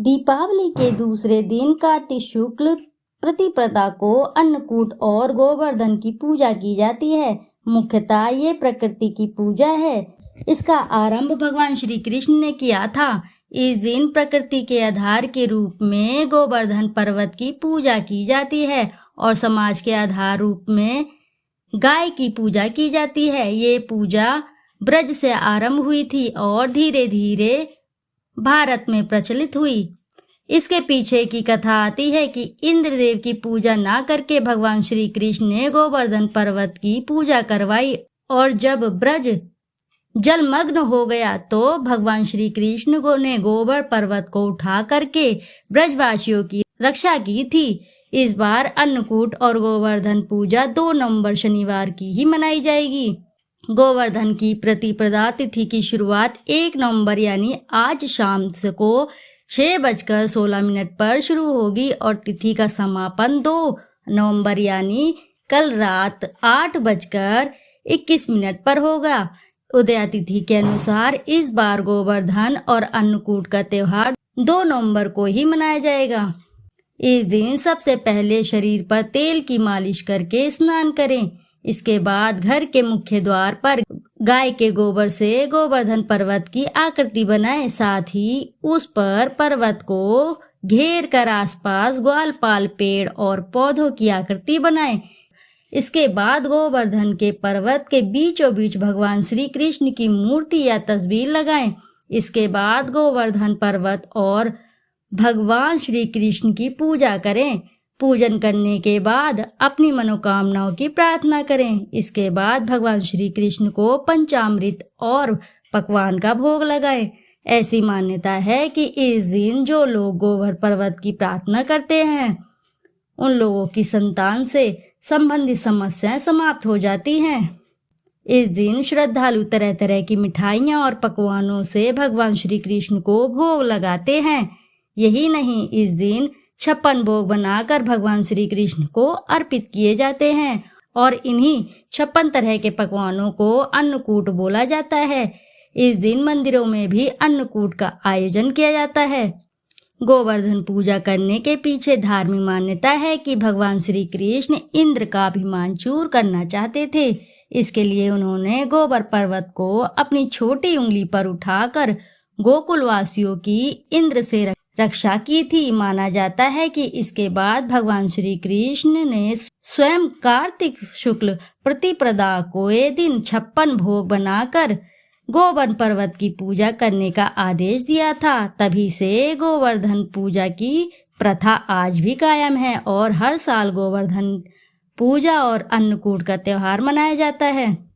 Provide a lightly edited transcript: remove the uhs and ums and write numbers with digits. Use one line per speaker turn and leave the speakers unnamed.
दीपावली के दूसरे दिन कार्तिक शुक्ल प्रतिपदा को अन्नकूट और गोवर्धन की पूजा की जाती है। मुख्यतः ये प्रकृति की पूजा है। इसका आरंभ भगवान श्री कृष्ण ने किया था। इस दिन प्रकृति के आधार के रूप में गोवर्धन पर्वत की पूजा की जाती है और समाज के आधार रूप में गाय की पूजा की जाती है। ये पूजा ब्रज से आरंभ हुई थी और धीरे धीरे भारत में प्रचलित हुई। इसके पीछे की कथा आती है कि इंद्रदेव की पूजा ना करके भगवान श्री कृष्ण ने गोवर्धन पर्वत की पूजा करवाई और जब ब्रज जलमग्न हो गया तो भगवान श्री कृष्ण ने गोवर्धन पर्वत को उठा करके ब्रजवासियों की रक्षा की थी। इस बार अन्नकूट और गोवर्धन पूजा 2 नवंबर शनिवार की ही मनाई जाएगी। गोवर्धन की प्रतिपदा तिथि की शुरुआत 1 नवंबर यानी आज शाम को 6:16 पर शुरू होगी और तिथि का समापन 2 नवंबर यानी कल रात 8:21 पर होगा। उदया तिथि के अनुसार इस बार गोवर्धन और अन्नकूट का त्योहार 2 नवंबर को ही मनाया जाएगा। इस दिन सबसे पहले शरीर पर तेल की मालिश करके स्नान करें। इसके बाद घर के मुख्य द्वार पर गाय के गोबर से गोवर्धन पर्वत की आकृति बनाएं। साथ ही उस पर पर्वत को घेर कर आसपास ग्वालपाल पेड़ और पौधों की आकृति बनाएं। इसके बाद गोवर्धन के पर्वत के बीचों बीच भगवान श्री कृष्ण की मूर्ति या तस्वीर लगाएं। इसके बाद गोवर्धन पर्वत और भगवान श्री कृष्ण की पूजा करें। पूजन करने के बाद अपनी मनोकामनाओं की प्रार्थना करें। इसके बाद भगवान श्री कृष्ण को पंचामृत और पकवान का भोग लगाएं। ऐसी मान्यता है कि इस दिन जो लोग गोवर्धन पर्वत की प्रार्थना करते हैं उन लोगों की संतान से संबंधित समस्याएं समाप्त हो जाती हैं। इस दिन श्रद्धालु तरह तरह की मिठाइयाँ और पकवानों से भगवान श्री कृष्ण को भोग लगाते हैं। यही नहीं, इस दिन 56 भोग बनाकर भगवान श्री कृष्ण को अर्पित किए जाते हैं और इन्हीं 56 तरह के पकवानों को अन्नकूट बोला जाता है। इस दिन मंदिरों में भी अन्नकूट का आयोजन किया जाता है। गोवर्धन पूजा करने के पीछे धार्मिक मान्यता है कि भगवान श्री कृष्ण इंद्र का अभिमान चूर करना चाहते थे। इसके लिए उन्होंने गोवर्धन पर्वत को अपनी छोटी उंगली पर उठाकर गोकुलवासियों की इंद्र से रक्षा की थी। माना जाता है कि इसके बाद भगवान श्री कृष्ण ने स्वयं कार्तिक शुक्ल प्रतिपदा को ये दिन 56 भोग बनाकर गोवर्धन पर्वत की पूजा करने का आदेश दिया था। तभी से गोवर्धन पूजा की प्रथा आज भी कायम है और हर साल गोवर्धन पूजा और अन्नकूट का त्योहार मनाया जाता है।